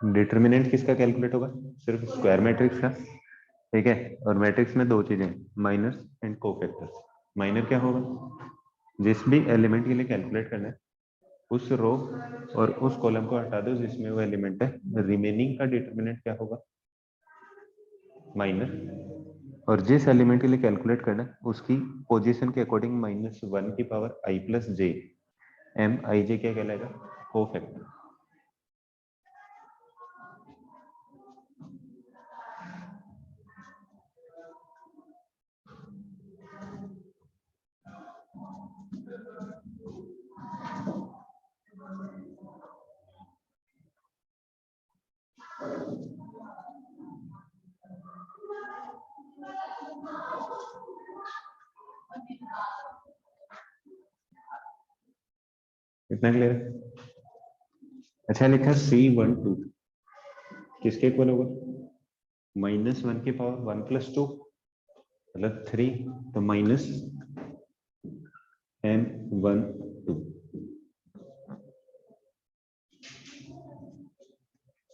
Determinant किसका calculate होगा? सिर्फ स्क्वायर मैट्रिक्स का, ठीक है। और मैट्रिक्स में दो चीजें, माइनर एंड कोफैक्टर्स। माइनर क्या होगा? जिस भी एलिमेंट के लिए कैलकुलेट करना है उस रो और उस कॉलम को हटा दो जिसमें वो एलिमेंट है, रिमेनिंग का डिटर्मिनेंट क्या होगा? माइनर। और जिस एलिमेंट के लिए कैलकुलेट करना है उसकी पोजीशन के अकॉर्डिंग -1 की power i plus J, M I J क्या कहलाएगा? कोफैक्टर। इतना क्लियर है? अच्छा लिखा C12 किसके इक्वल होगा? -1 की पावर 1 प्लस 2 मतलब 3, तो -M12।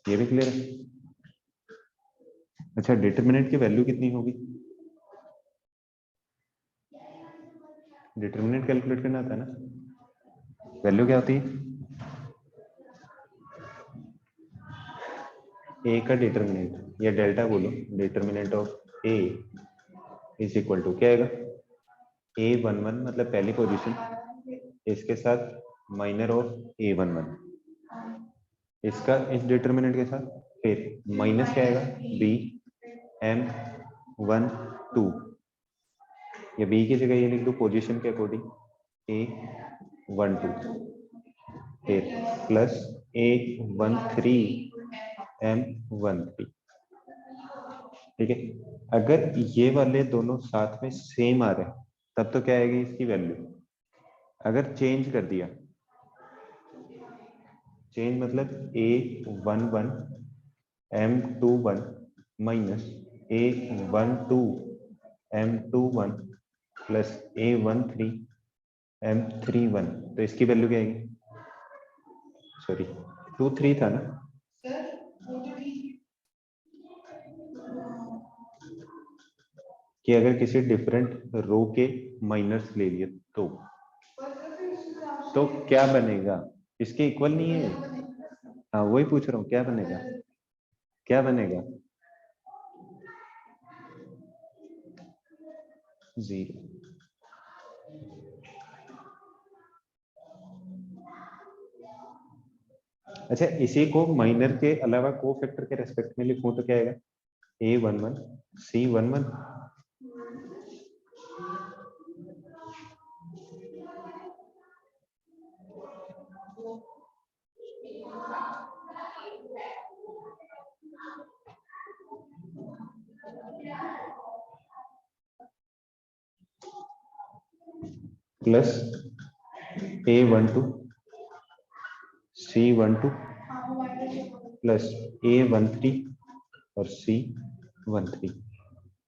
ये भी क्लियर है? अच्छा डिटर्मिनेंट की वैल्यू कितनी होगी? डिटर्मिनेंट कैलकुलेट करना आता है ना, वैल्यू क्या होती है? ए का डिटर्मिनेंट या डेल्टा बोलो, determinant of A is equal to क्या आएगा? A11 मतलब पहली पोजीशन, इसके साथ माइनर ऑफ A11, इसका इस डिटर्मिनेंट के साथ फिर माइनस क्या आएगा? BM12, या बी की जगह ये लिख दो पोजीशन के अकॉर्डिंग A12, फिर प्लस A13M13, ठीक है। अगर ये वाले दोनों साथ में सेम आ रहे हैं तब तो क्या आएगी इसकी वैल्यू? अगर चेंज कर दिया, चेंज मतलब A11 M21 minus A12 M21 plus A13 M31, तो इसकी वैल्यू क्या आएगी? सॉरी 23 था ना, कि अगर किसी डिफरेंट रो के माइनर्स ले लिए तो क्या बनेगा? इसके इक्वल नहीं है। हाँ वही पूछ रहा हूँ, क्या बनेगा? क्या बनेगा? 0। अच्छा इसी को माइनर के अलावा को फैक्टर के रेस्पेक्ट में लिखूं तो क्या आएगा? A11 C11 plus A12 C12 plus A13 और C13,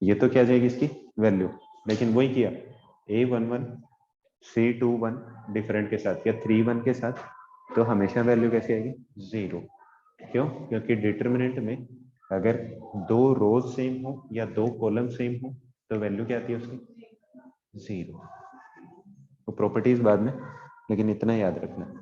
ये तो क्या जाएगी इसकी वैल्यू। लेकिन वही किया, A11 C21 डिफरेंट के साथ या 31 के साथ, तो हमेशा वैल्यू कैसी आएगी? 0। क्यों? क्योंकि डिटर्मिनेंट में अगर दो रोज सेम हो या दो कॉलम सेम हो तो वैल्यू क्या आती है उसकी? 0। तो प्रॉपर्टीज बाद में, लेकिन इतना याद रखना।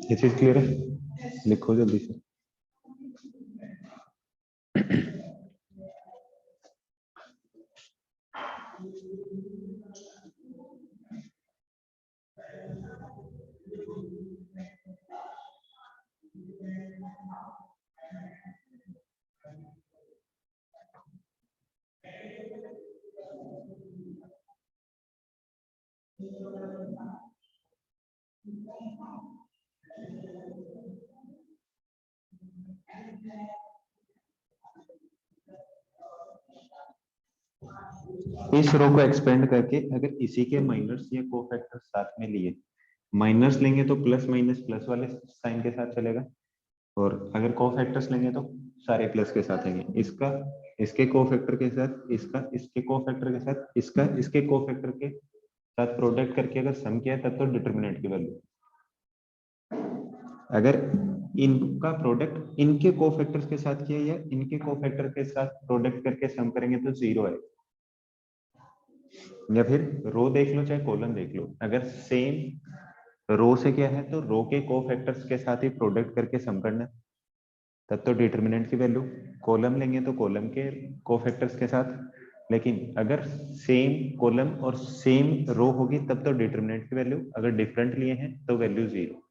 ये चीज क्लियर है? लिखो जल्दी से। इस रो को एक्सपेंड करके अगर इसी के माइनस या कोफैक्टर्स साथ में लिए, माइनस लेंगे तो प्लस माइनस प्लस वाले साइन के साथ चलेगा, और अगर कोफैक्टर्स लेंगे तो सारे प्लस के साथ आएंगे। इसका इसके कोफैक्टर के साथ, इसका इसके कोफैक्टर के साथ, इसका इसके कोफैक्टर के साथ प्रोडक्ट करके अगर सम किया तब तो डिटरमिनेंट की वैल्यू, अगर इनका प्रोडक्ट इनके कोफैक्टर्स के साथ किया या इनके कोफैक्टर के साथ प्रोडक्ट करके सम करेंगे तो जीरो है। या फिर रो देख लो चाहे कॉलम देख लो, अगर सेम रो से क्या है तो रो के कोफैक्टर्स के साथ ही प्रोडक्ट करके सम करना है, तब तो डिटरमिनेंट की वैल्यू। कॉलम लेंगे तो कॉलम के कोफैक्टर्स के साथ, लेकिन अगर सेम कॉलम और सेम रो होगी तब तो डिटरमिनेंट की वैल्यू, अगर डिफरेंट लिए हैं तो वैल्यू जीरो।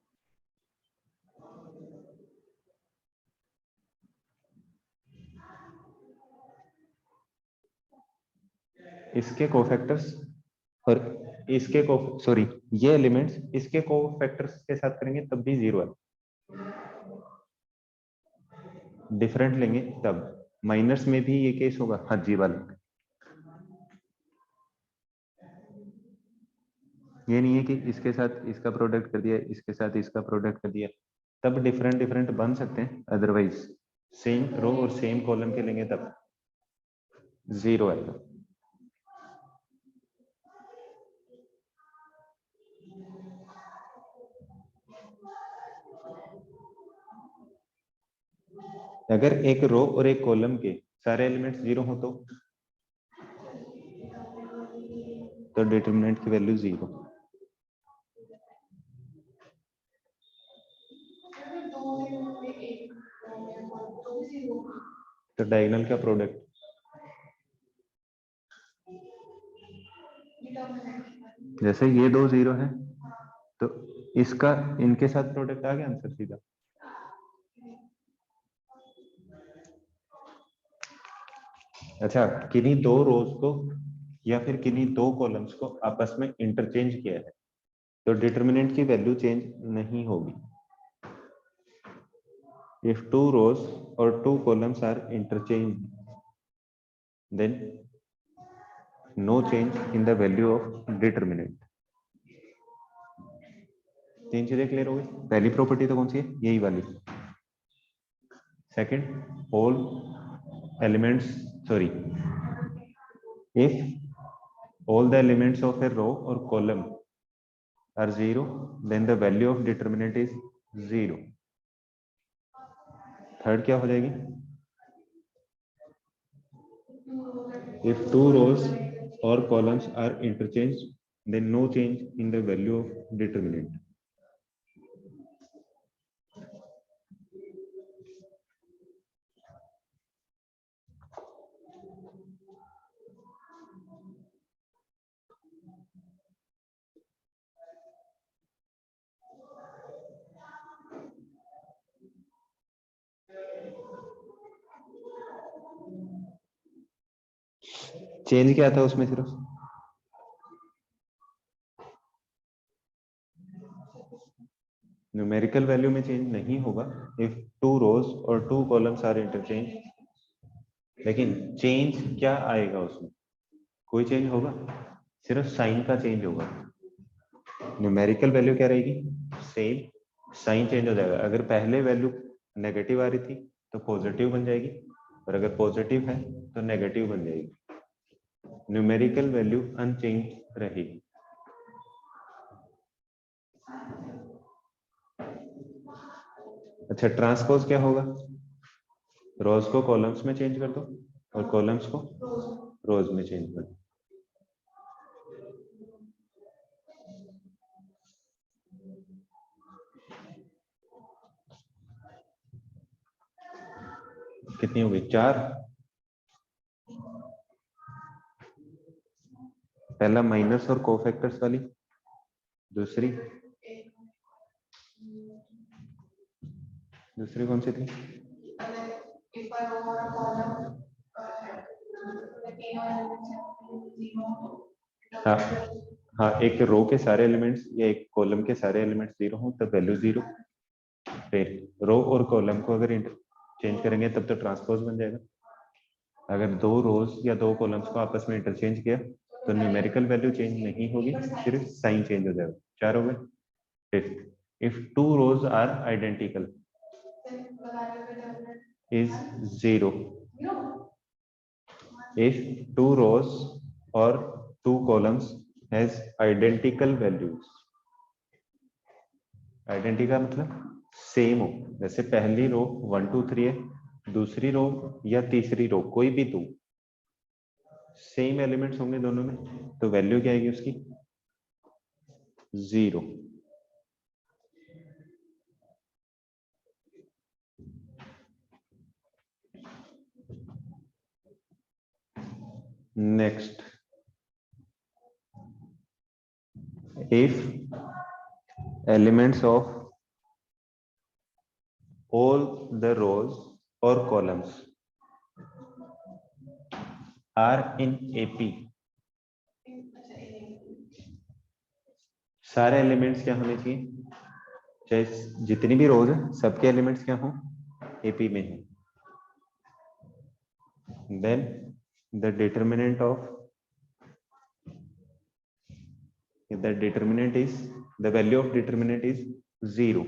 इसके कोफैक्टर्स और इसके को सॉरी ये एलिमेंट्स इसके कोफैक्टर्स के साथ करेंगे तब भी जीरो है, डिफरेंट लेंगे तब। माइनस में भी ये केस होगा, हाँ जी वाला। ये नहीं है कि इसके साथ इसका प्रोडक्ट कर दिया, इसके साथ इसका प्रोडक्ट कर दिया, तब डिफरेंट डिफरेंट बन सकते हैं, अदरवाइज सेम रो और सेम कॉलम के लेंगे तब जीरो आएगा। अगर एक रो और एक कॉलम के सारे एलिमेंट्स जीरो हो तो डिटरमिनेंट की वैल्यू जीरो। तो डायगोनल का प्रोडक्ट, जैसे ये दो जीरो है तो इसका इनके साथ प्रोडक्ट आ गया आंसर सीधा। अच्छा, किन्हीं दो रोज को या फिर किन्हीं दो कॉलम्स को आपस में इंटरचेंज किया है तो डिटरमिनेंट की वैल्यू चेंज नहीं होगी। इफ टू रोज और two columns are interchange then no change in the value of determinant. तीन चीजें क्लियर हो गई। पहली प्रॉपर्टी तो कौन सी है, यही वाली। Second, all elements sorry if all the elements of a row or column are zero then the value of determinant is zero। Third क्या हो जाएगी, if two rows or columns are interchanged then no change in the value of determinant। Change क्या था उसमें, सिर्फ numerical value में change नहीं होगा इफ टू रोज और टू कॉलम्स आर इंटरचेंज, लेकिन चेंज क्या आएगा उसमें, कोई चेंज होगा, सिर्फ साइन का चेंज होगा। न्यूमेरिकल वैल्यू क्या रहेगी, सेम, साइन चेंज हो जाएगा। अगर पहले वैल्यू नेगेटिव आ रही थी तो पॉजिटिव बन जाएगी, और अगर पॉजिटिव है तो नेगेटिव बन जाएगी। न्यूमेरिकल वैल्यू अनचेंज रहेगी। अच्छा, ट्रांसपोज क्या होगा, रोज को कॉलम्स में चेंज कर दो और कॉलम्स को रोज में चेंज कर दो। कितनी हो गई, चार। पहला माइनस और कोफैक्टर्स वाली, दूसरी दूसरी कौन सी थी, हाँ हाँ, एक रो के सारे एलिमेंट्स या एक कॉलम के सारे एलिमेंट्स 0 हो तब वैल्यू 0। फिर रो और कॉलम को अगर चेंज करेंगे तब तो ट्रांसपोज बन जाएगा। अगर दो रोज या दो कॉलम्स को आपस में इंटरचेंज किया तो न्यूमेरिकल वैल्यू चेंज नहीं होगी, सिर्फ साइन चेंज हो जाएगा। 4 हो गए। फिर if two rows are identical is 0 if two rows or two columns has identical values। Identical मतलब सेम हो, जैसे पहली रो 1 2 3 है, दूसरी रो या तीसरी रो कोई भी दो सेम एलिमेंट्स होंगे दोनों में, तो वैल्यू क्या आएगी उसकी 0। Next, if elements of all the rows or columns are in AP, सारे एलिमेंट्स क्या होने चाहिए, चाहे जितनी भी रोज है सबके एलिमेंट्स क्या हो AP में है, then the determinant is the value of determinant is 0।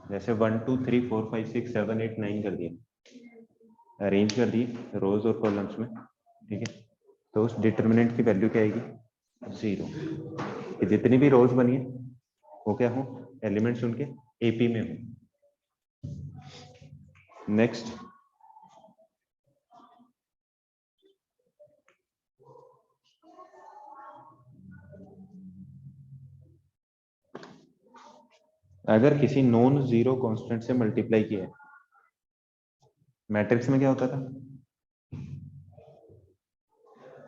जैसे 1 2 3 4 5 6 7 8 9 कर दिया, अरेंज कर दिए रोज और कॉलम्स में, ठीक है, तो उस डिटर्मिनेंट की वैल्यू क्या आएगी 0। कि जितनी भी रोज बनी है वो क्या हो, एलिमेंट्स उनके AP में हो। नेक्स्ट, अगर किसी नॉन जीरो कांस्टेंट से मल्टीप्लाई किया है, मैट्रिक्स में क्या होता था,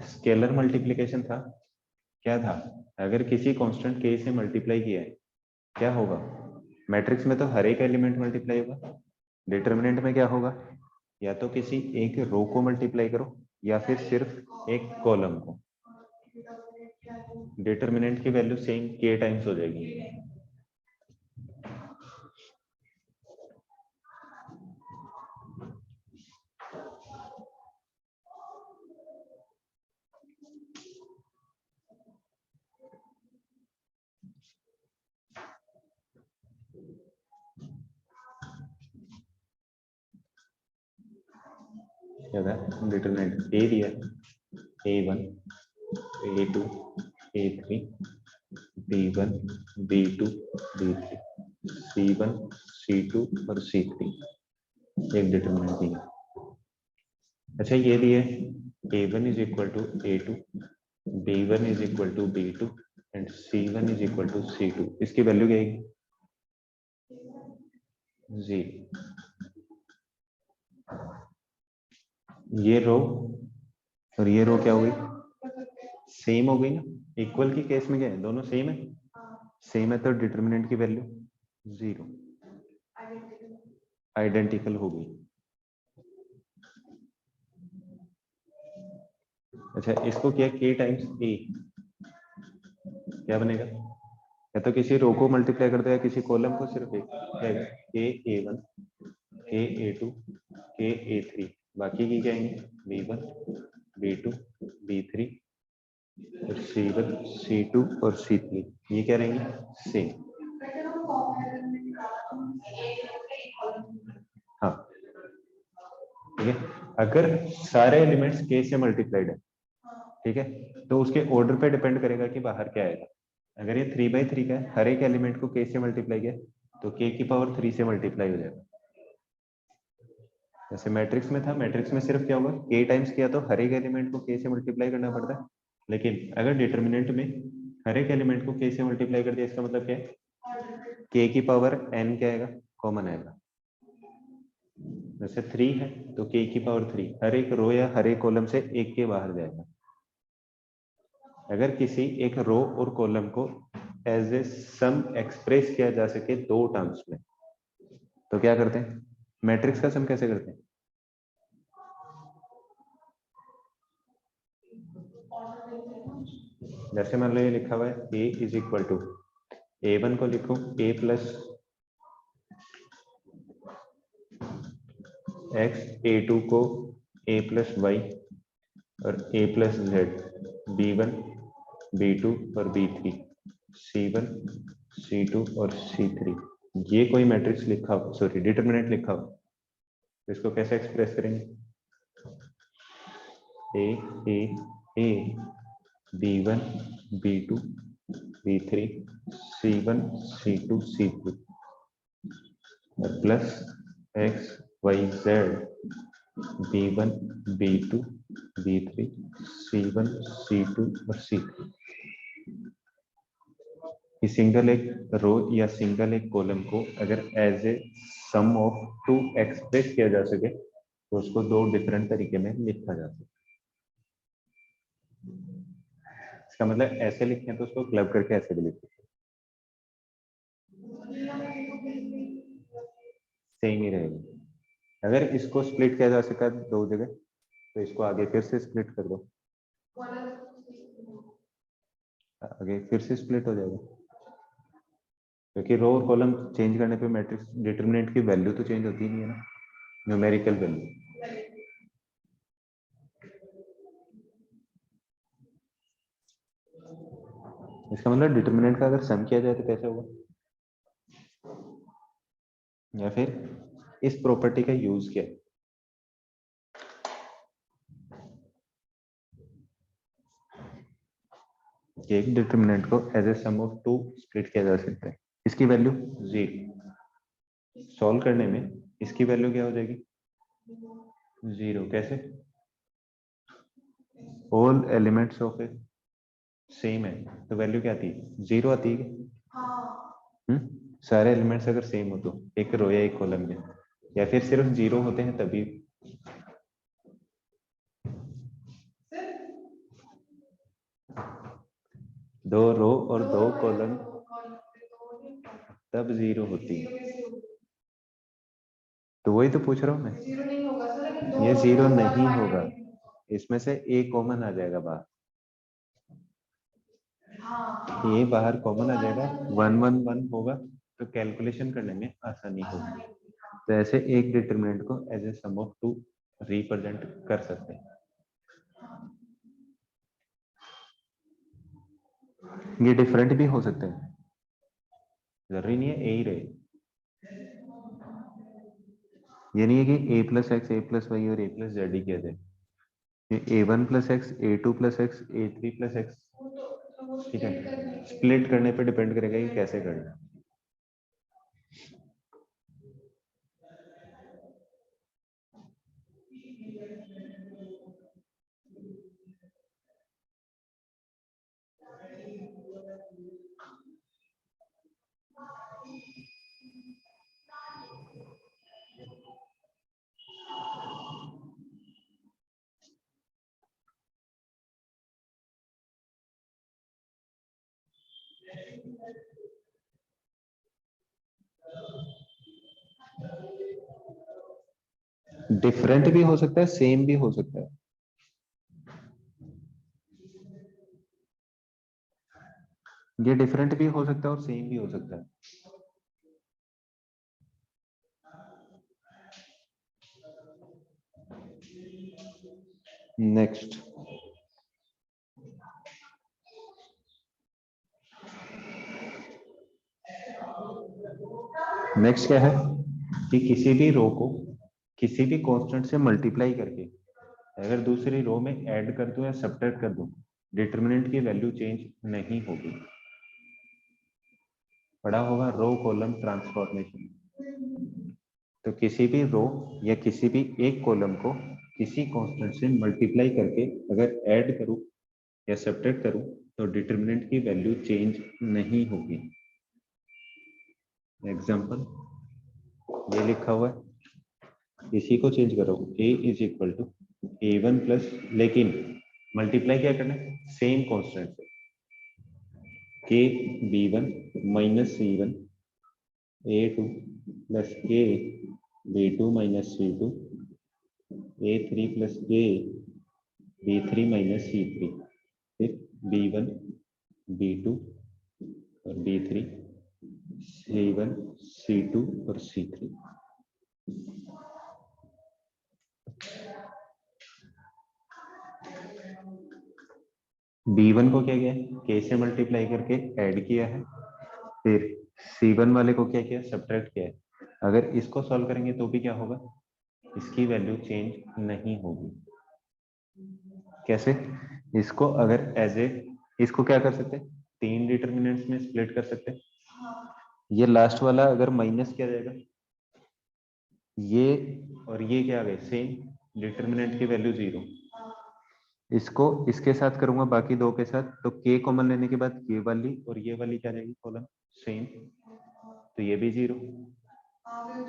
स्केलर मल्टीप्लिकेशन था, क्या था, अगर किसी कांस्टेंट k से मल्टीप्लाई किया है क्या होगा, मैट्रिक्स में तो हर एक एलिमेंट मल्टीप्लाई होगा, डिटरमिनेंट में क्या होगा, या तो किसी एक रो को मल्टीप्लाई करो या फिर सिर्फ एक कॉलम को, डिटरमिनेंट की वैल्यू सेम k टाइम्स हो जाएगी। क्या था, डिटरमिनेंट a दिया, a1 a2 a3 b1 b2 b3 c1 c2 और c3, एक डिटरमिनेंट दिया। अच्छा ये दिए a1 is equal to a2, b1 is equal to b2 and c1 is equal to c2, इसकी वैल्यू क्या आएगी 0। ये रो और ये रो क्या हो गई, सेम हो गई ना, इक्वल की केस में क्या है, दोनों सेम है, सेम है तो डिटरमिनेंट की वैल्यू 0, आइडेंटिकल हो गई। अच्छा इसको क्या k टाइम्स a, क्या बनेगा, या तो किसी रो को मल्टीप्लाई कर दो या किसी कॉलम को सिर्फ एक, क्या है k a1 k a2 k a3, बाकी की क्या आएंगे b1 b2 b3 और c1 c2 और c3, ये क्या रहेंगी सेम। हाँ ठीक है, अगर सारे एलिमेंट्स k से मल्टीप्लाइड है, ठीक है, तो उसके ऑर्डर पे डिपेंड करेगा कि बाहर क्या आएगा। अगर ये 3/3 का है, हर एक एलिमेंट को k से मल्टीप्लाई किया तो k की पावर 3 से मल्टीप्लाई हो जाएगा। जैसे मैट्रिक्स में था, मैट्रिक्स में सिर्फ क्या होगा k टाइम्स किया तो हर एक एलिमेंट को k से मल्टीप्लाई करना पड़ता है, लेकिन अगर डिटरमिनेंट में हर एक एलिमेंट को k से मल्टीप्लाई कर दिया, इसका मतलब क्या है k की पावर n क्या आएगा, कॉमन आएगा। जैसे 3 है तो k की पावर 3 हर एक रो या हर एक कॉलम से एक के बाहर जाएगा। अगर किसी एक रो और कॉलम को एज ए सम एक्सप्रेस किया जा सके दो टर्म्स में, तो क्या करते हैं, मैट्रिक्स का सम कैसे करते हैं, जैसे मान लो ये लिखा हुआ है A is equal to A1 को लिखो ए प्लस एक्स, A2 को ए प्लस वाई और ए प्लस जेड, B1 B2 और B3, C1 C2 और C3। ये कोई मैट्रिक्स लिखा हो, सॉरी डिटरमिनेंट लिखा हो, तो इसको कैसे एक्सप्रेस करेंगे? ए B1 B2 B3 C1 C2 C3 और plus x Y Z B1 B2 B3 C1 C2 और C3। कि सिंगल एक रो या सिंगल एक कॉलम को अगर as a sum of two express किया जा सके तो उसको दो डिफरेंट तरीके में लिखा जा सकता है। इसका मतलब ऐसे लिखें तो उसको क्लब करके ऐसे भी लिख सकते, सेम ही रहेगा। अगर इसको स्प्लिट किया जा सका दो जगह तो इसको आगे फिर से स्प्लिट कर दो, आगे फिर से स्प्लिट हो जाएगा, क्योंकि रो और कॉलम चेंज करने पे मैट्रिक्स डिटरमिनेंट की वैल्यू तो चेंज होती नहीं है ना, न्यूमेरिकल वैल्यू। इसका मतलब डिटरमिनेंट का अगर सम किया जाए तो कैसे होगा? या फिर इस प्रॉपर्टी का यूज क्या है? एक डिटरमिनेंट को as a sum of two split किया जा सकता है, इसकी वैल्यू 0 सॉल्व करने में इसकी वैल्यू क्या हो जाएगी? 0। कैसे? All elements of A same है तो वैल्यू क्या आती है? 0 आती है। सारे एलिमेंट्स अगर सेम हो तो एक रो या एक कॉलम में, या फिर सिर्फ 0 होते हैं तभी? दो रो और दो कॉलम तब 0 होती है, तो वही तो पूछ रहा हूं मैं। ये 0 नहीं होगा, इसमें से एक कॉमन आ जाएगा बाहर, ये बाहर कॉमन आ जाएगा, 1 1 1 होगा तो कैलकुलेशन करने में आसानी होगी। तो ऐसे एक डिटरमिनेंट को as a sum of two represent कर सकते हैं। ये डिफरेंट भी हो सकते हैं, जरूरी नहीं है ए ही रहे। ये नहीं है कि ए प्लस एक्स ए प्लस वाई और ए प्लस जेड ही किया जाए, ये A1 plus x A2 plus x A3 plus x, ठीक है। स्प्लिट करने पे डिपेंड करेगा कि कैसे करना है। डिफरेंट भी हो सकता है, सेम भी हो सकता है। ये डिफरेंट भी हो सकता है और सेम भी हो सकता है। नेक्स्ट नेक्स्ट क्या है कि किसी भी रो को किसी भी कांस्टेंट से मल्टीप्लाई करके अगर दूसरी रो में ऐड कर दूं या सब्ट्रैक्ट कर दूं, डिटरमिनेंट की वैल्यू चेंज नहीं होगी। पढ़ा होगा रो कॉलम ट्रांसफॉर्मेशन। तो किसी भी रो या किसी भी एक कॉलम को किसी कांस्टेंट से मल्टीप्लाई करके अगर ऐड करूं या सब्ट्रैक्ट करूं तो डिटरमिनेंट की वैल्यू चेंज नहीं होगी। एग्जांपल ये लिखा हुआ है, इसी को चेंज करो, a is equal to A1 plus, लेकिन मल्टीप्लाई क्या करना है? सेम कांस्टेंट से, k B1 minus C1 A2 plus k B2 minus C2 A3 plus k B3 minus C3, फिर B1 B2 और B3, C1, C2 और C3। B1 को क्या किया है, K से मल्टीप्लाई करके ऐड किया है, फिर C1 वाले को क्या किया, सब्ट्रैक्ट किया है। अगर इसको सॉल्व करेंगे तो भी क्या होगा, इसकी वैल्यू चेंज नहीं होगी। कैसे, इसको अगर एज ए, इसको क्या कर सकते हैं, 3 डिटरमिनेंट्स में स्प्लिट कर सकते हैं। ये लास्ट वाला अगर माइनस किया जाएगा, ये और ये क्या आ गए, सेम डिटरमिनेंट की वैल्यू 0। इसको इसके साथ करूंगा बाकी दो के साथ, तो k कॉमन लेने के बाद ये वाली और ये वाली क्या जाएगी कॉलम, सेम, तो ये भी 0।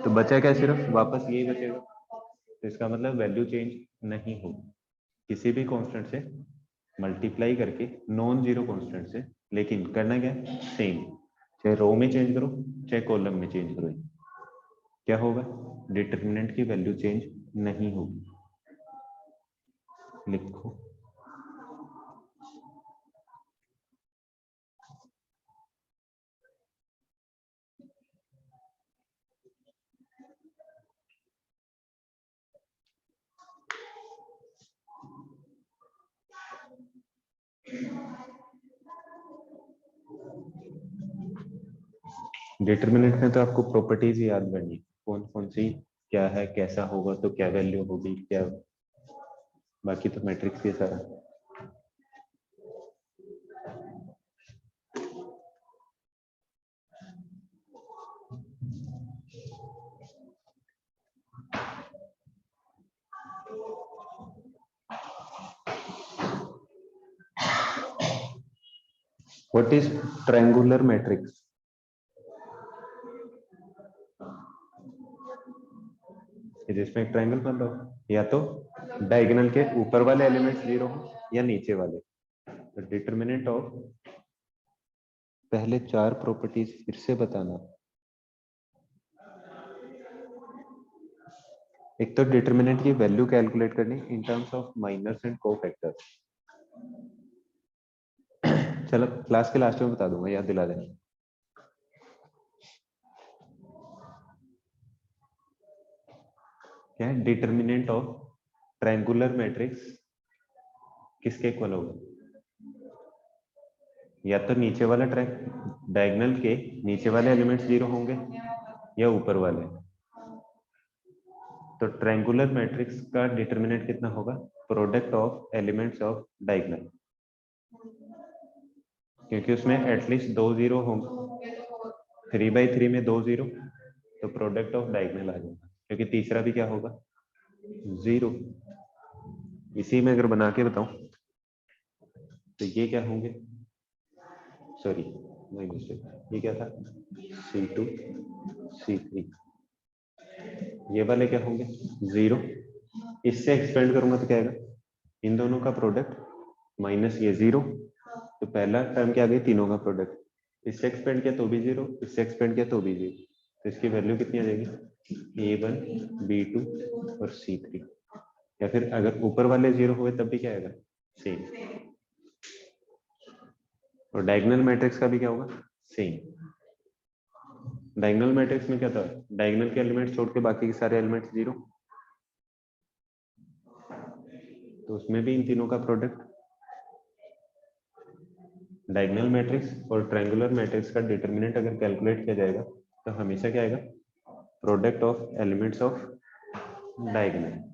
तो बचा क्या, सिर्फ वापस यही बचेगा। तो इसका मतलब वैल्यू चेंज नहीं होगी किसी भी कांस्टेंट से मल्टीप्लाई करके, नॉन जीरो कांस्टेंट से, लेकिन करना क्या है, सेम, चाहे रो में चेंज करो चाहे कॉलम में चेंज करो, क्या होगा, डिटरमिनेंट की वैल्यू चेंज नहीं होगी। लिखो, डिटरमिनेंट में तो आपको प्रॉपर्टीज ही याद करनी, कौन कौन सी क्या है, कैसा होगा तो क्या वैल्यू होगी, क्या, बाकी तो मैट्रिक्स ही सारा। What is triangular matrix? जिसमें एक ट्रायंगल बन रहा हो, या तो डायगोनल के ऊपर वाले एलिमेंट्स 0 हो या नीचे वाले। तो डिटरमिनेंट ऑफ, पहले 4 प्रॉपर्टीज फिर से बताना। एक तो डिटरमिनेंट की वैल्यू कैलकुलेट करनी in terms of minors and cofactors. चलो क्लास के लास्ट में बता दूंगा, याद दिला देना। क्या है, डिटरमिनेंट ऑफ ट्रायंगुलर मैट्रिक्स किसके इक्वल होगा, या तो नीचे वाला डायगोनल के नीचे वाले एलिमेंट्स 0 होंगे या ऊपर वाले। तो ट्रायंगुलर मैट्रिक्स का डिटरमिनेंट कितना होगा, product of elements of diagonal, क्योंकि उसमें एटलीस्ट 2 0 होंगे, 3/3 में 2 0, तो प्रोडक्ट ऑफ डायगोनल आ जाएगा, क्योंकि तीसरा भी क्या होगा, 0। इसी में अगर बना के बताऊं तो ये क्या होंगे, सॉरी नहीं मिस्टेक, ये क्या था, C2 C3, ये वाले क्या होंगे 0। इससे एक्सपेंड करूंगा तो क्या आएगा, इन दोनों का प्रोडक्ट माइनस ये 0, तो पहला टर्म क्या आ गई, तीनों का प्रोडक्ट। इससे एक्सपेंड किया तो भी 0, इससे एक्सपेंड किया तो भी 0, तो इसकी वैल्यू कितनी आ जाएगी, A1 B2 और C3। या फिर अगर ऊपर वाले 0 हुए तब भी क्या आएगा, सेम। और डायगोनल मैट्रिक्स का भी क्या होगा, सेम। डायगोनल मैट्रिक्स में क्या था, डायगोनल के एलिमेंट्स छोड़ के बाकी के सारे एलिमेंट्स 0, तो उसमें भी इन तीनों का प्रोडक्ट। डायगोनल मैट्रिक्स और ट्रायंगुलर मैट्रिक्स का डिटरमिनेंट अगर कैलकुलेट किया जाएगा तो हमेशा क्या आएगा, product of elements of diagonal.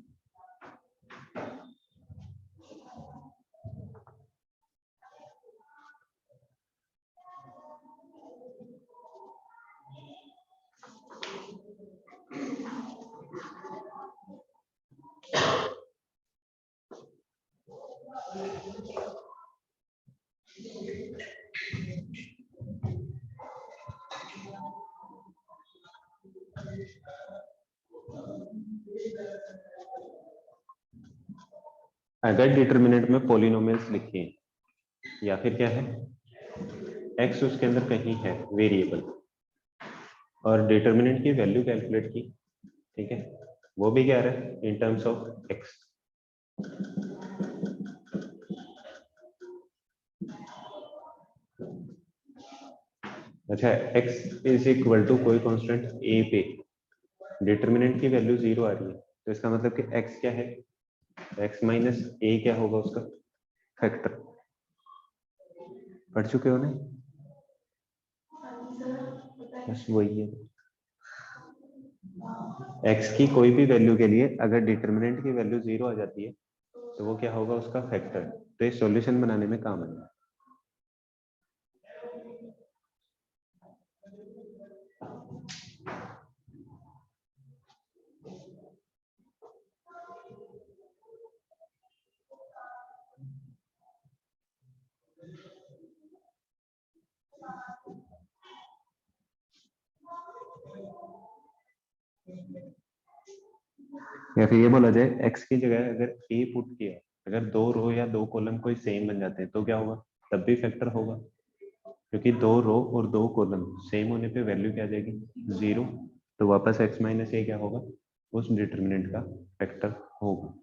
अगर डिटरमिनेंट में पॉलिनोमियल्स लिखे हैं या फिर क्या है, एक्स उसके अंदर कहीं है वेरिएबल, और डिटरमिनेंट की वैल्यू कैलकुलेट की, ठीक है, वो भी क्या रहा है इन टर्म्स ऑफ एक्स, अच्छा, x इज इक्वल टू कोई कांस्टेंट a पे डिटरमिनेंट की वैल्यू 0 आ रही है, तो इसका मतलब कि x क्या है, x माइनस a क्या होगा उसका फैक्टर। पढ़ चुके हो ना, बस वही है। x की कोई भी वैल्यू के लिए अगर डिटरमिनेंट की वैल्यू 0 आ जाती है तो वो क्या होगा, उसका फैक्टर। तो ये सॉल्यूशन बनाने में काम आएगा। या फिर ये बोला जाए x की जगह अगर a पुट किया, अगर दो रो या दो कॉलम कोई सेम बन जाते हैं तो क्या होगा, तब भी फैक्टर होगा, क्योंकि दो रो और दो कॉलम सेम होने पे वैल्यू क्या आ जाएगी, 0। तो वापस x माइनस ए क्या होगा, उस डिटरमिनेंट का फैक्टर होगा।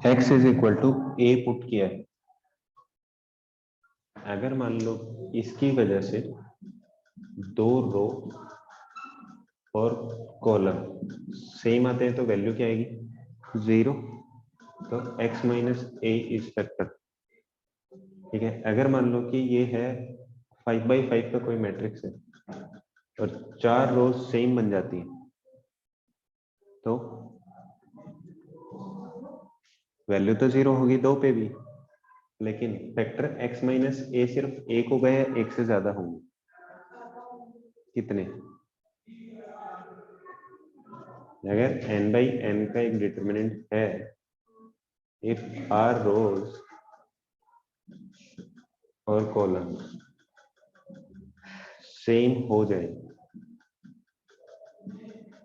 x is equal to a put किया है, अगर मान लो इसकी वजह से दो रो और कॉलम सेम आते हैं तो वैल्यू क्या आएगी, 0। तो x minus A is factor. ठीक है, अगर मान लो कि ये है 5x5 का कोई मैट्रिक्स है और चार रो सेम बन जाती है तो वैल्यू तो 0 होगी दो पे भी, लेकिन फैक्टर x माइनस ए सिर्फ एक हो गए या एक से ज्यादा होंगे, कितने। अगर n बाई n का एक डिटरमिनेंट है, इफ r रोज और कॉलम सेम हो जाए,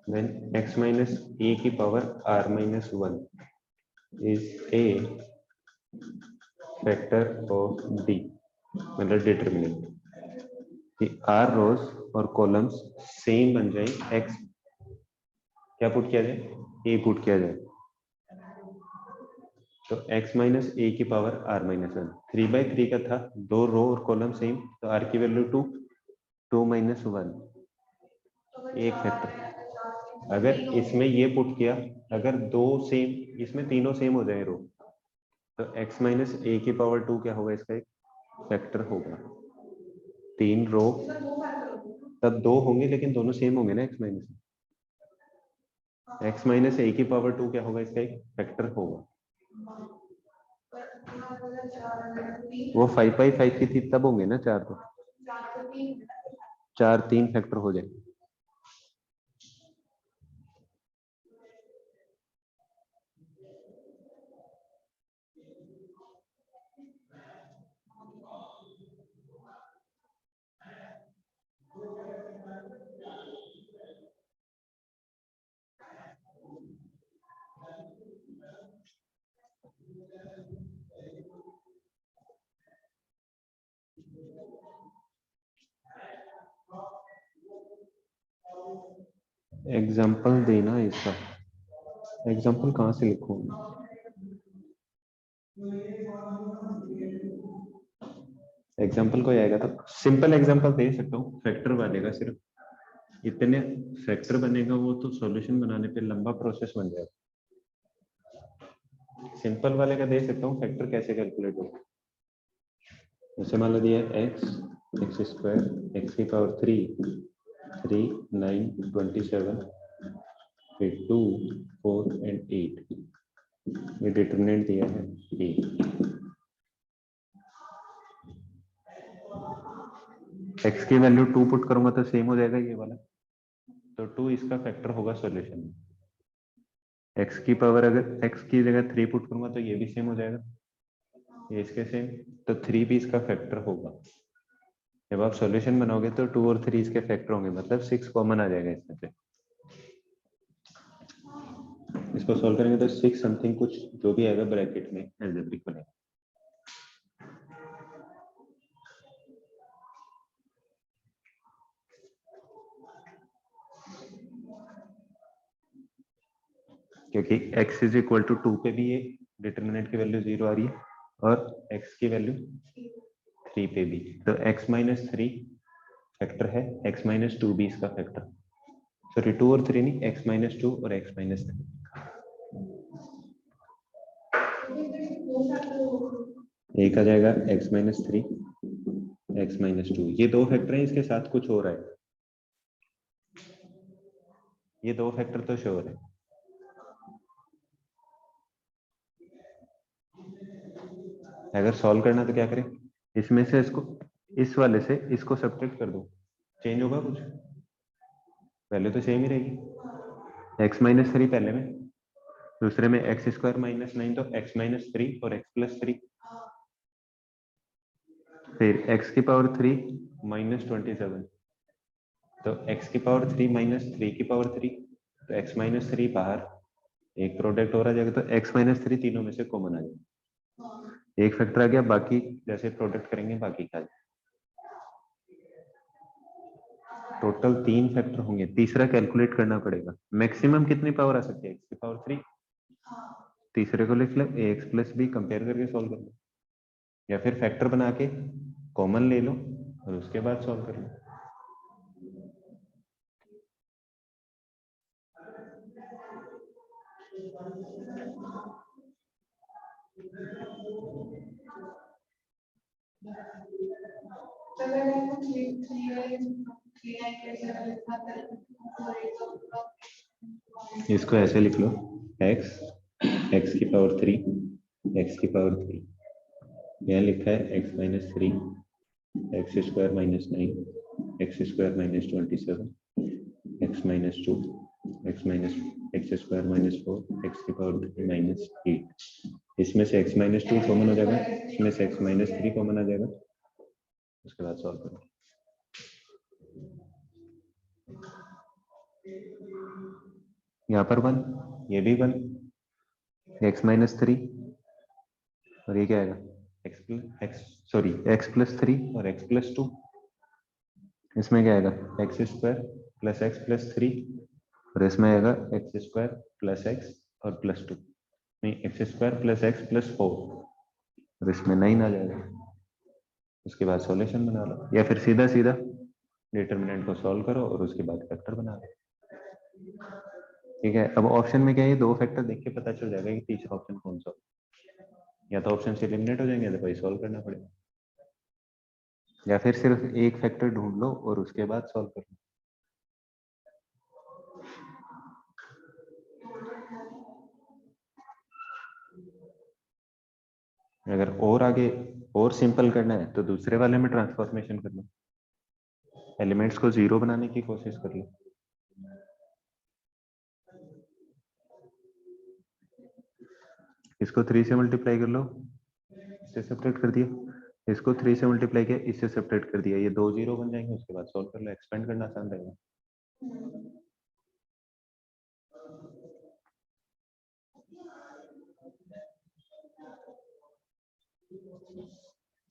then x माइनस ए की power r minus 1 is a factor of d, मतलब डिटरमिनेंट कि r रोज और कॉलम्स सेम बन जाए, x क्या पुट किया जाए, a पुट किया जाए, तो x माइनस ए की पावर r माइनस 1, 3/3 का था, दो रो और कॉलम सेम तो r की वैल्यू 2, 2 माइनस 1, एक फैक्टर। अगर इसमें ये पुट किया, अगर दो सेम, इसमें तीनों सेम हो जाए रो, तो x माइनस ए की पावर 2 क्या होगा, इसका एक फैक्टर होगा। तीन रो तब दो होंगे लेकिन दोनों सेम होंगे ना, x माइनस ए की पावर 2 क्या होगा, इसका एक फैक्टर होगा। वो 5/5 की थी तब होंगे ना चार, तो चार तीन फैक्टर हो जाए। एग्जाम्पल देना इसका, एग्जाम्पल कहाँ से लिखूंगा, एग्जाम्पल कोई आएगा तो सिंपल एग्जाम्पल दे सकता हूँ, फैक्टर बनेगा सिर्फ, इतने फैक्टर बनेगा वो तो सॉल्यूशन बनाने पे लंबा प्रोसेस बन जाएगा। सिंपल वाले का दे सकता हूँ फैक्टर कैसे कैलकुलेट होगा। जैसे मान लो दिया x स्क्वायर x की पावर 3, 3, 9, 27, फिर 2, 4 एंड 8, ये डिटरमिनेंट दिया है a। x की वैल्यू 2 पुट करूंगा तो सेम हो जाएगा ये वाला, तो 2 इसका फैक्टर होगा सॉल्यूशन में। x की पावर अगर x की जगह 3 पुट करूंगा तो ये भी सेम हो जाएगा, ये इसके सेम, तो 3 भी इसका फैक्टर होगा। जब आप सॉल्यूशन बनाओगे तो 2 और 3 इसके फैक्टर होंगे, मतलब 6 कॉमन आ जाएगा इसमें से। इसको सॉल्व करेंगे तो 6 समथिंग कुछ जो भी आएगा ब्रैकेट में अलजेब्रिक बनेगा। क्योंकि x इज इक्वल टू 2 पे भी ये डिटरमिनेंट की वैल्यू 0 आ रही है और x की वैल्यू 3 पे भी, तो x माइनस 3 फैक्टर है, x माइनस 2 भी इसका फैक्टर, सॉरी 2 और 3 नहीं, x माइनस 2 और x माइनस 3। एक आ जाएगा x माइनस 3, x माइनस 2, ये दो फैक्टर है, इसके साथ कुछ हो रहा है, ये दो फैक्टर तो श्योर है। अगर सॉल्व करना तो क्या करें, इसमें से इसको, इस वाले से इसको सब्ट्रैक्ट कर दो, चेंज होगा कुछ, पहले तो सेम ही रहेगी। x माइनस 3 पहले में, दूसरे में एक्स स्क्वायर माइनस 9 तो x माइनस 3 और x प्लस 3, फिर x की पावर 3 माइनस 27, तो x की पावर 3 माइनस 3 की पावर 3, तो x माइनस 3 बाहर, एक प्रोडक्ट और आ जाएगा, तो x माइनस 3 तीनों में से कॉमन आ जाएगा, एक फैक्टर आ गया, बाकी जैसे प्रोडक्ट करेंगे बाकी का टोटल 3 फैक्टर होंगे, तीसरा कैलकुलेट करना पड़ेगा, मैक्सिमम कितनी पावर आ सकती है, x की पावर 3, तीसरे को लिख लो ax प्लस b, कंपेयर करके सॉल्व कर लो, या फिर फैक्टर बना के कॉमन ले लो और उसके बाद सॉल्व कर लो। इसको ऐसे लिख लो, x की पावर 3, x की पावर 3, यहाँ लिखा है x minus 3, x square minus 9, x square minus 27, x minus 2, x minus x square minus 4, x की पावर 3 माइनस 8। इसमें से x माइनस 2 कॉमन हो जाएगा, इसमें से x माइनस 3 कॉमन आ जाएगा, उसके बाद सॉल्व करो। यहाँ पर 1, ये भी 1, x माइनस 3 और ये क्या आएगा, x प्लस 3 और x प्लस 2, इसमें क्या आएगा x square plus x plus 3 और इसमें आएगा एक्स स्क्वायर प्लस एक्स और प्लस 2, नहीं x square plus x plus 4 और इसमें 9 आ जाएगा। उसके बाद सॉल्यूशन बना लो, या फिर सीधा सीधा डिटरमिनेंट को सॉल्व करो और उसके बाद फैक्टर बना लो। ठीक है, अब ऑप्शन में क्या है, दो फैक्टर देख के पता चल जाएगा कि तीसरा ऑप्शन कौन सा, या तो ऑप्शन से एलिमिनेट हो जाएंगे, तो भाई सॉल्व करना पड़ेगा, या फिर सिर्फ एक फैक्टर ढूंढ लो और उसके बाद सॉल्व कर लो। अगर और आगे और सिंपल करना है तो दूसरे वाले में ट्रांसफॉर्मेशन कर लो, एलिमेंट्स को 0 बनाने की कोशिश कर लो। इसको 3 से मल्टीप्लाई कर लो, इससे सेपरेट कर दिया, इसको 3 से मल्टीप्लाई किया, इससे सेपरेट कर दिया, ये 2 0 बन जाएंगे, उसके बाद सॉल्व कर लो, एक्सपेंड करना आसान रहेगा।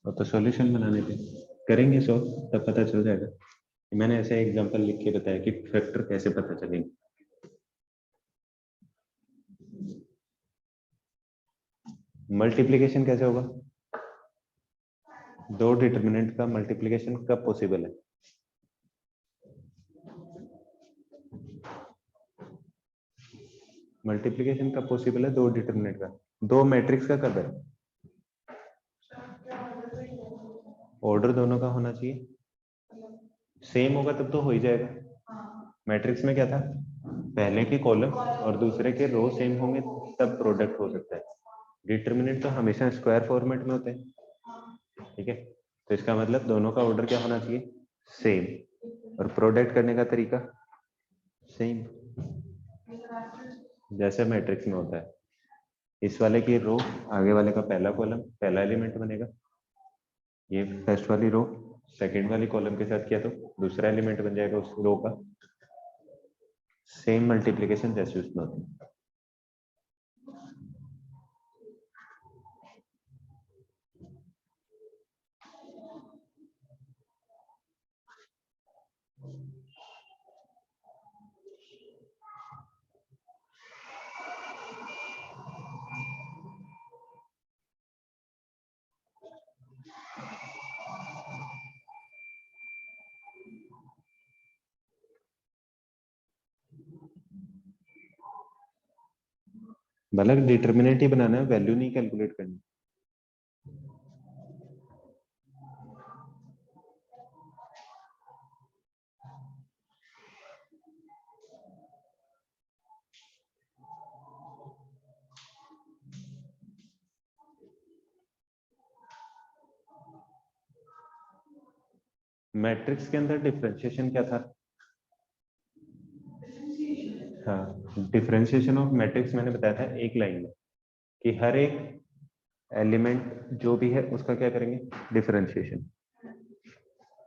और तो सॉल्यूशन बनाने पे करेंगे सॉल्व, तब पता चल जाएगा। मैंने ऐसे एग्जांपल लिख के बताया कि फैक्टर कैसे पता चलेंगे। मल्टीप्लिकेशन कैसे होगा, दो डिटरमिनेंट का मल्टीप्लिकेशन कब पॉसिबल है, मल्टीप्लिकेशन कब पॉसिबल है, दो डिटरमिनेंट का, दो मैट्रिक्स का कब है, ऑर्डर दोनों का होना चाहिए सेम होगा तब तो हो ही जाएगा। मैट्रिक्स में क्या था, पहले के कॉलम और दूसरे के रो सेम होंगे तब प्रोडक्ट हो सकता है, डिटरमिनेंट तो हमेशा स्क्वायर फॉर्मेट में होते हैं। ठीक है, तो इसका मतलब दोनों का ऑर्डर क्या होना चाहिए, सेम, और प्रोडक्ट करने का तरीका सेम, जैसे मैट्रिक्स में होता है। इस वाले की रो आगे वाले का पहला कॉलम पहला एलिमेंट बनेगा, ये फर्स्ट वाली रो सेकंड वाली कॉलम के साथ किया तो दूसरा एलिमेंट बन जाएगा उस रो का। सेम मल्टीप्लिकेशन जैसे उसमें होती है। मतलब डिटर्मिनेंट ही बनाना है, वैल्यू नहीं कैलकुलेट करनी। मैट्रिक्स के अंदर डिफरेंशिएशन क्या था? हाँ, डिफरेंशिएशन ऑफ मैट्रिक्स मैंने बताया था एक लाइन में कि हर एक एलिमेंट जो भी है उसका क्या करेंगे, डिफरेंशिएशन।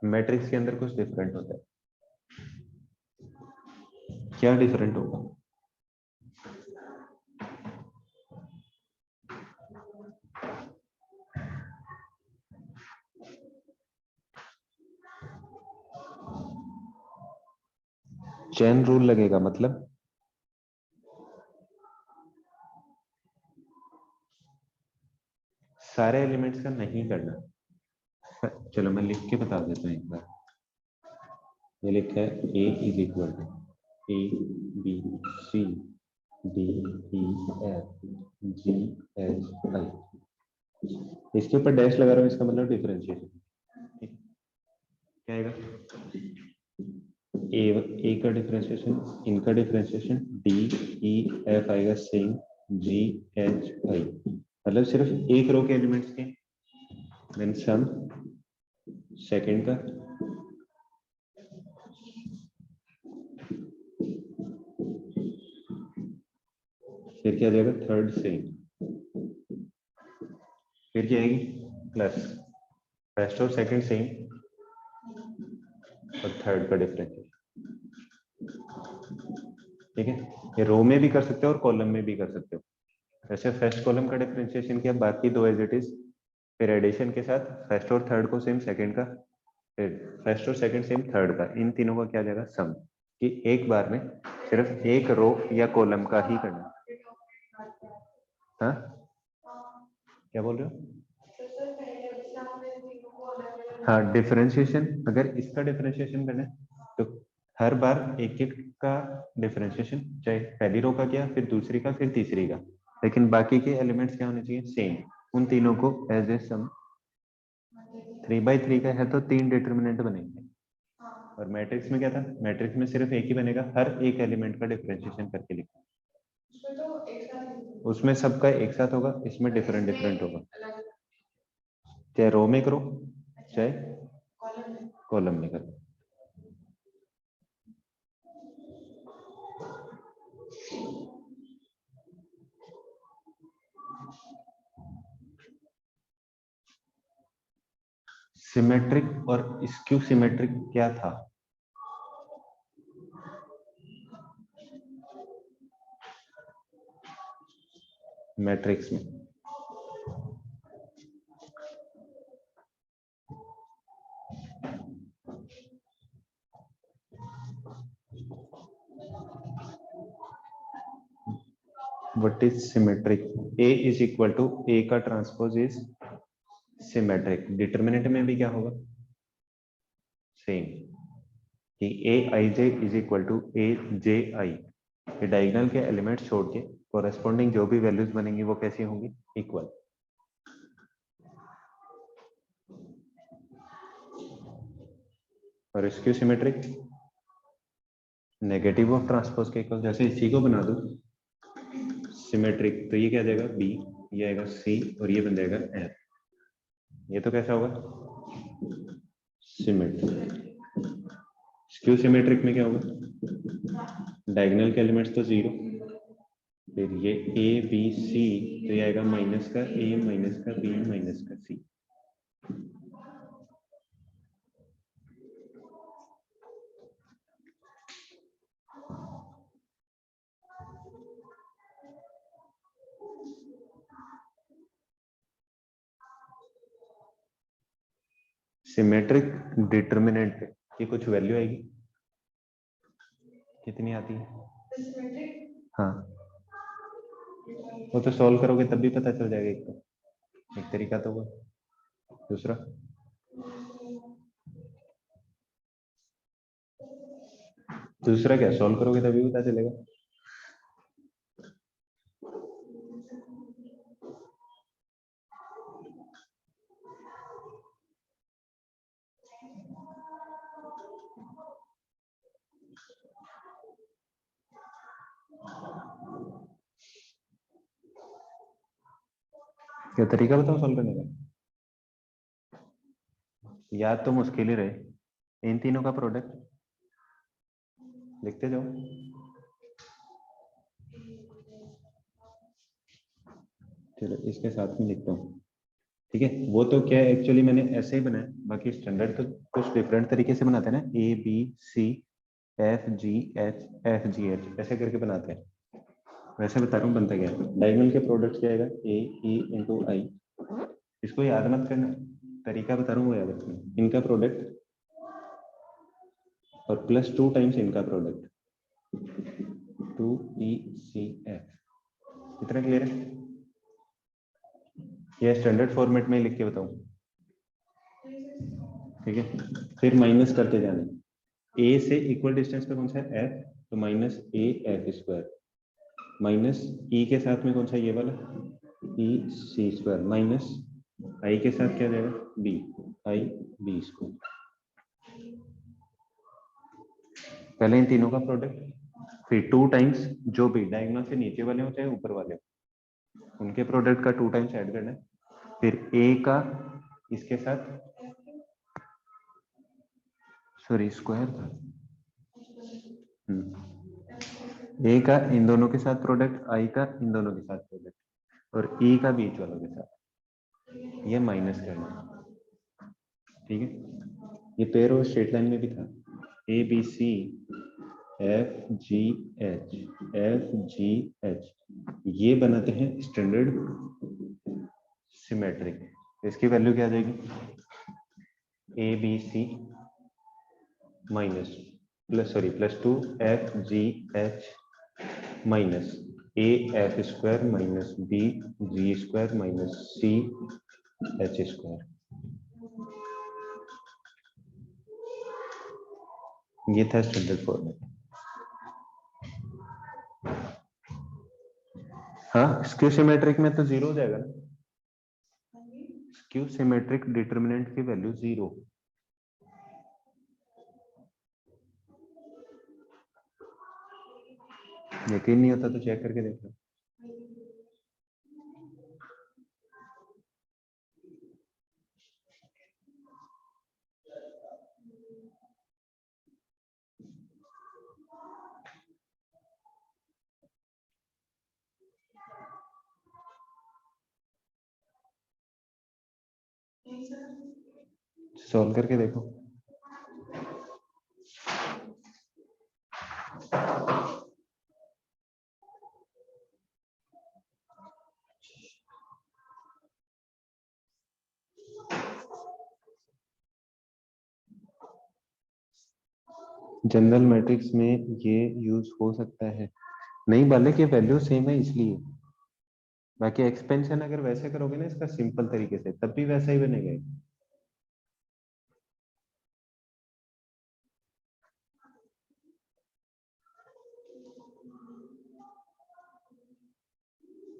मैट्रिक्स के अंदर कुछ डिफरेंट होता है, क्या डिफरेंट होगा? चेन रूल लगेगा, मतलब सारे एलिमेंट्स का नहीं करना। चलो मैं लिख के बता देता हूँ एक बार। ये लिखा है A is equal to A B C D E F G H I. इसके ऊपर डैश लगा रहा हूँ, इसका मतलब डिफरेंशिएशन। क्या आएगा? ए का डिफरेंशिएशन, इनका डिफरेंशिएशन डी ई एफ आएगा सेम, जी एच आई मतलब सिर्फ एक रो के एलिमेंट्स के। देन सम सेकंड का, फिर क्या जाएगा थर्ड सेम, फिर क्या आएगी प्लस फर्स्ट और सेकंड सेम और थर्ड का डिफरेंशिएशन। ठीक है, ये रो में भी कर सकते हो और कॉलम में भी कर सकते हो। वैसे फर्स्ट कॉलम का डिफरेंशिएशन किया, बाकी दो एज इट इज, फिर एडिशन के साथ फर्स्ट और थर्ड को सेम सेकंड का, फिर फर्स्ट और सेकंड सेम थर्ड का, इन तीनों का क्या जाएगा सम, कि एक बार में सिर्फ एक रो या कॉलम का ही करना। हाँ क्या बोल रहे हो? हाँ, डिफरेंशिएशन अगर इसका डिफरेंशिएशन करना है तो हर बार एक एक का डिफरेंशिएशन, चाहे पहली रो का किया फिर दूसरी का फिर तीसरी का, लेकिन बाकी के एलिमेंट्स क्या होने चाहिए सेम, उन तीनों को एज ए सम। 3/3 का है तो 3 डिटर्मिनेंट बनेंगे। और मैट्रिक्स में क्या था, मैट्रिक्स में सिर्फ एक ही बनेगा, हर एक एलिमेंट का डिफरेंशिएशन करके लिखो। उसमें सबका एक साथ होगा, इसमें डिफरेंट डिफरेंट होगा, चाहे रो में करो चाहे कॉलम में करो। सिमेट्रिक और स्क्यू सिमेट्रिक क्या था? मैट्रिक्स में what is symmetric? A is equal to A का ट्रांसपोज इज सिमेट्रिक। डिटर्मिनेंट में भी क्या होगा सेम, कि ए आई जे इज इक्वल टू ए जे आई। ये डायगोनल के एलिमेंट्स छोड़ के कोरेस्पॉन्डिंग जो भी वैल्यूज बनेंगी वो कैसी होंगी, इक्वल। और skew symmetric negative of transpose के इक्वल। जैसे इसी को बना दो सिमेट्रिक तो ये क्या जाएगा बी, ये आएगा सी और ये बन जाएगा एफ। ये तो कैसा होगा सिमेट्रिक। स्क्यू सिमेट्रिक में क्या होगा, डायगोनल के एलिमेंट्स तो जीरो, फिर ये ए बी सी तो ये आएगा माइनस का ए माइनस का बी माइनस का सी। सिमेट्रिक डिटर्मिनेंट की कुछ वैल्यू आएगी, कितनी आती है? हाँ, वो तो सॉल्व करोगे तब भी पता चल जाएगा। एक तरीका तो वो, दूसरा क्या, सॉल्व करोगे तभी पता चलेगा। क्या तरीका बताओ सॉल्व करने का? याद तो मुश्किल ही रहे, इन तीनों का प्रोडक्ट लिखते जाओ। चलो इसके साथ में लिखता हूँ, ठीक है। वो तो क्या है, एक्चुअली मैंने ऐसे ही बनाया, बाकी स्टैंडर्ड तो कुछ डिफरेंट तरीके से बनाते हैं ना, A B C F G H ऐसे करके बनाते हैं। वैसे बता रहा हूँ बनता क्या है। डायगोनल के प्रोडक्ट क्या आएगा, ए ई इंटू आई। इसको याद मत करना, तरीका बता रहा हूँ वो याद रखना। इनका प्रोडक्ट और प्लस 2 टाइम्स इनका प्रोडक्ट, 2ECF। कितना क्लियर है? ये स्टैंडर्ड फॉर्मेट में लिख के बताऊं, ठीक है। फिर माइनस करते जाना, ए से इक्वल डिस्टेंस पे कौन सा है, एफ, तो minus A F square, minus E के साथ में कौन सा, ये वाला ई सी स्क्वायर, माइनस आई के साथ क्या जाएगा, बी आई बी स्क्वायर। पहले इन तीनों का प्रोडक्ट, फिर 2 टाइम्स जो भी डायगोनल से नीचे वाले हो चाहे ऊपर वाले हो, उनके प्रोडक्ट का 2 टाइम्स ऐड करना है। फिर ए का इसके साथ, सॉरी स्क्वायर था, ए का इन दोनों के साथ प्रोडक्ट, आई का इन दोनों के साथ प्रोडक्ट, और ई का बीच वालों के साथ, ये माइनस करना, ठीक है। ये पेयर और स्ट्रेट लाइन में भी था, A B C F G H, ये बनाते हैं स्टैंडर्ड सिमेट्रिक। इसकी वैल्यू क्या आ जाएगी, A B C minus plus 2 F G H minus A F square minus B G square minus C H square. ये था स्टैंडर्ड फॉर्मेट। हाँ, स्क्यू सिमेट्रिक में तो जीरो हो जाएगा ना, स्क्यू सिमेट्रिक डिटरमिनेंट की वैल्यू 0। यकीन नहीं होता तो चेक करके देख लो। सॉल्व करके देखो। जनरल मैट्रिक्स में ये यूज हो सकता है, नहीं बालक, ये वैल्यू सेम है इसलिए। बाकी एक्सपेंशन अगर वैसे करोगे ना इसका सिंपल तरीके से, तब भी वैसा ही बनेगा।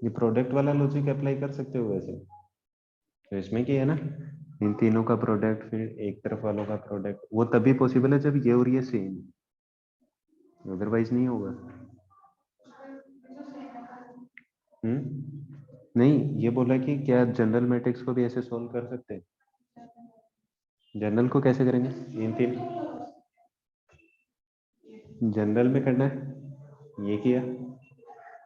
ये प्रोडक्ट वाला लॉजिक अप्लाई कर सकते हो वैसे, तो इसमें क्या है ना, इन तीनों का प्रोडक्ट फिर एक तरफ वालों का प्रोडक्ट, वो तभी पॉसिबल है जब ये और ये सेम, अदरवाइज नहीं होगा। नहीं, ये बोला कि क्या जनरल मैट्रिक्स को भी ऐसे सॉल्व कर सकते हैं। जनरल को कैसे करेंगे, इन तीन जनरल में करना है, ये किया,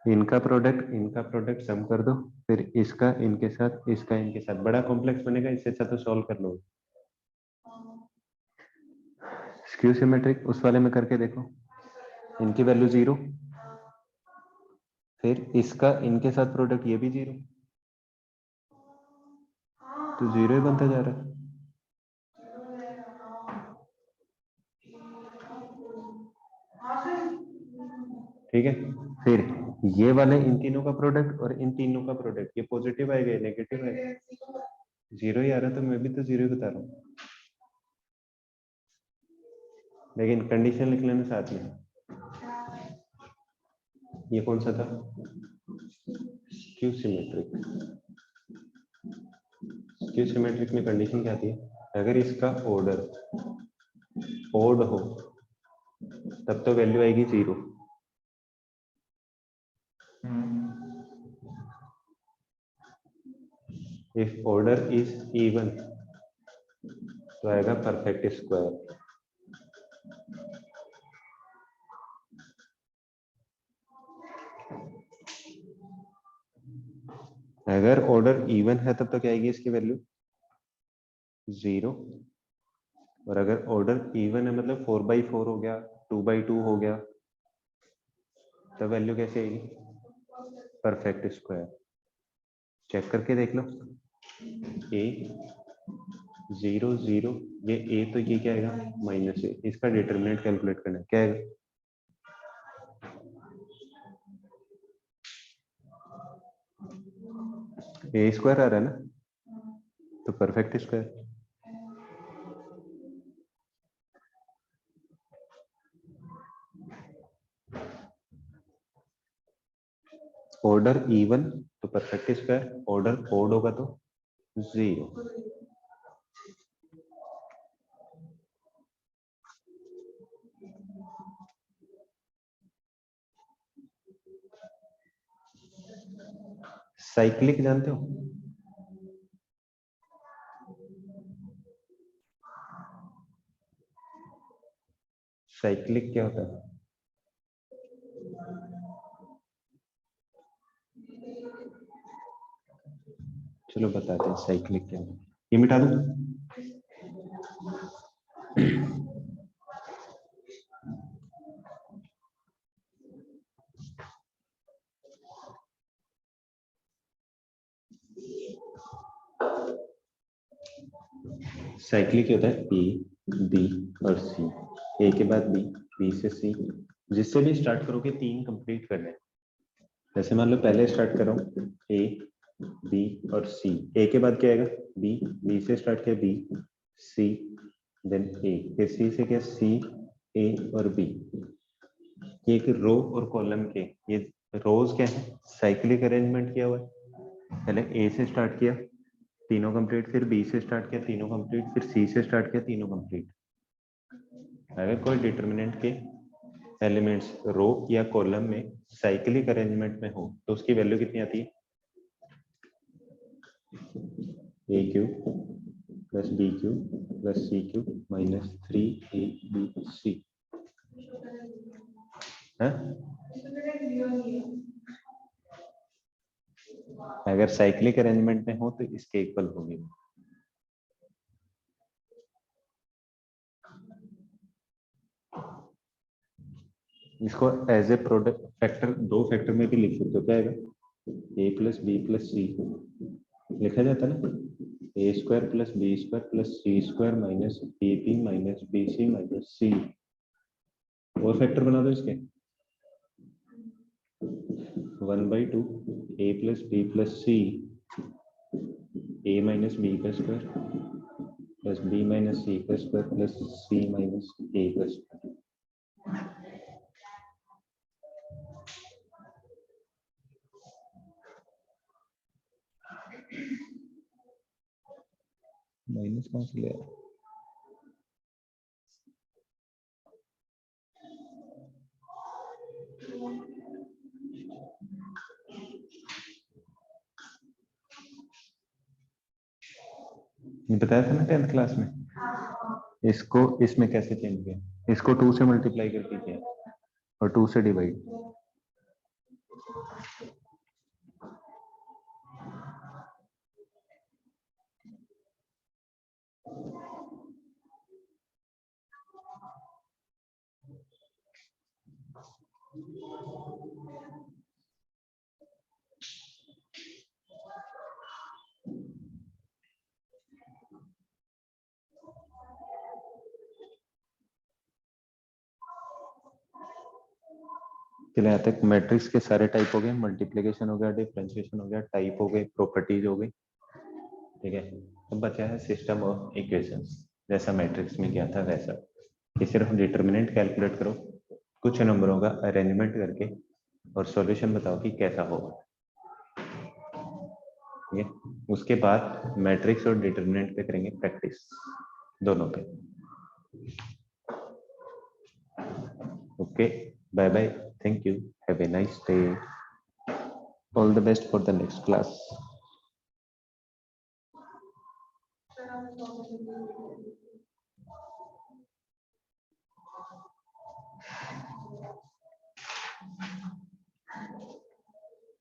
इनका प्रोडक्ट सम कर दो, फिर इसका इनके साथ, इसका इनके साथ, बड़ा कॉम्प्लेक्स बनेगा, इससे अच्छा तो सॉल्व कर लो। स्क्यू सिमेट्रिक उस वाले में करके देखो, इनकी वैल्यू 0, फिर इसका इनके साथ प्रोडक्ट, ये भी 0, तो 0 ही बनता जा रहा है। ठीक है, फिर ये वाले इन तीनों का प्रोडक्ट और इन तीनों का प्रोडक्ट, ये पॉजिटिव आएगा, नेगेटिव आएगा, जीरो ही आ रहा है, तो मैं भी तो जीरो ही बता रहा हूँ, लेकिन कंडीशन लिख लेना साथ में। ये कौन सा था, स्क्यू सिमेट्रिक। स्क्यू सिमेट्रिक में कंडीशन क्या थी, अगर इसका ऑर्डर ओड हो तब तो वैल्यू आएगी 0। इफ ऑर्डर इज इवन तो आएगा परफेक्ट स्क्वायर। अगर ऑर्डर इवन है तब तो क्या आएगी इसकी वैल्यू 0, और अगर ऑर्डर इवन है मतलब 4/4 हो गया, 2/2 हो गया, तो वैल्यू कैसे आएगी, परफेक्ट स्क्वायर। चेक करके देख लो, ए 0 0, ये ए तो ये क्या आएगा -a, इसका डिटरमिनेंट कैलकुलेट करना है, क्या आएगा ए स्क्वायर आ रहा है ना, तो परफेक्ट स्क्वायर। ऑर्डर इवन तो परफेक्ट स्क्वायर, ऑर्डर ओड होगा तो 0। साइक्लिक जानते हो, साइक्लिक क्या होता है, चलो बताते हैं साइक्लिक क्या होता है, ये मिटा दूं। साइक्लिक क्या होता है, ए बी और सी, ए के बाद बी, बी से सी, जिससे भी स्टार्ट करोगे 3 कंप्लीट करने हैं। जैसे मान लो पहले स्टार्ट करो ए बी और सी, ए के बाद क्या आएगा बी, बी से स्टार्ट किया बी सी देन ए, फिर सी से क्या सी ए और बी। ये एक रो और कॉलम के, ये रोज क्या है, साइक्लिक अरेंजमेंट किया हुआ है, पहले ए से स्टार्ट किया तीनों कंप्लीट, फिर बी से स्टार्ट किया तीनों कंप्लीट, फिर सी से स्टार्ट किया तीनों कंप्लीट। अगर कोई डिटरमिनेंट के एलिमेंट्स रो या कॉलम में साइक्लिक अरेंजमेंट में हो तो उसकी वैल्यू कितनी आती है, A cube plus B cube plus C cube minus 3ab है। अगर साइक्लिक अरेंजमेंट में हो तो इसके इक्वल होगी। इसको as a product factor, 2 factor में भी लिख सकते हो, क्या आएगा A plus B plus C लिखा जाता है ना, A square plus B square plus C square minus A B minus B C minus C. और फैक्टर बना दो इसके 1/2 A plus B plus C A minus B का square plus B minus C का square plus C minus A का square. Minus कहाँ से ले आया, ये बताया था ना 10th क्लास में, इसको इसमें कैसे चेंज किया, इसको 2 से मल्टीप्लाई करके किया और 2 से डिवाइड। चले यहाँ तक मैट्रिक्स के सारे टाइप हो गए, मल्टीप्लिकेशन हो गया, डिफरेंशिएशन हो गया, टाइप हो गए, प्रॉपर्टीज हो गई। ठीक है, तो बचा है सिस्टम ऑफ इक्वेशंस, जैसा मैट्रिक्स में किया था वैसा कि सिर्फ डिटर्मिनेंट कैलकुलेट करो, कुछ नंबरों का अरेंजमेंट करके और सॉल्यूशन बताओ कि कैसा होगा। ठीक है, उसके बाद मैट्रिक्स और डिटर्मिनेंट पे करेंगे प्रैक्टिस, दोनों पे। Okay, bye bye, thank you, have a nice day, all the best for the next class.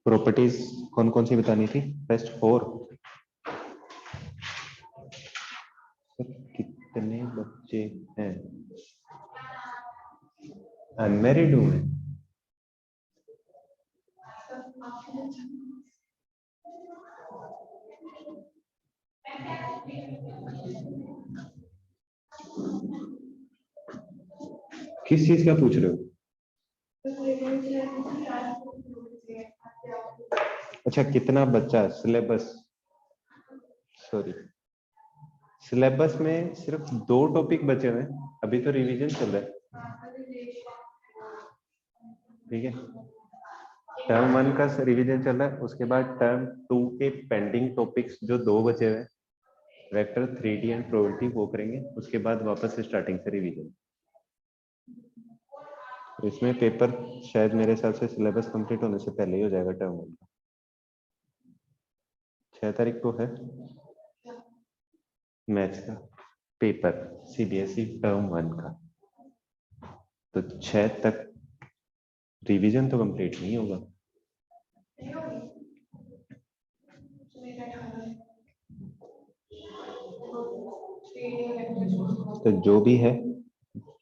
Properties कौन कौन सी बतानी थी? फर्स्ट 4। कितने बच्चे हैं? अनमैरिड हूं मैं। किस चीज का पूछ रहे हो? अच्छा, कितना बच्चा? सिलेबस, सॉरी, सिलेबस में सिर्फ 2 टॉपिक बचे हुए हैं, अभी तो रिवीजन चल रहा है। ठीक है, टर्म 1 का रिवीजन चल रहा है, उसके बाद टर्म 2 के पेंडिंग टॉपिक्स जो 2 बचे हुए हैं, वेक्टर 3D एंड प्रोबेबिलिटी, वो करेंगे, उसके बाद वापस से स्टार्टिंग से रिवीजन। इसमें पेपर शायद मेरे हिसाब से सिलेबस कंप्लीट होने से पहले ही हो जाएगा टर्म 1 का। 6 तारीख को है मैथ्स का पेपर, CBSE टर्म 1 का, तो 6 तक रिवीजन तो कंप्लीट नहीं होगा। तो जो भी है,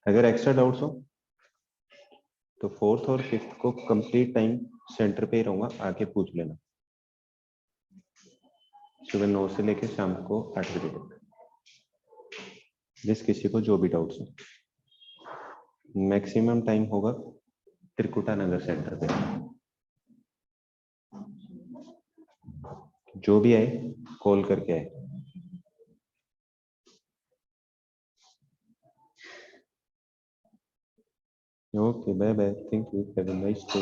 अगर एक्स्ट्रा डाउट्स हो तो 4th और 5th को कंप्लीट टाइम सेंटर पे ही रहूंगा, आके पूछ लेना, सुबह 9 से लेकर शाम को 8 बजे तक, जिस किसी को जो भी डाउट्स हो। मैक्सिमम टाइम होगा त्रिकुटा नगर सेंटर पे। जो भी आए कॉल करके आए। Okay, bye bye, thank you, have a nice day.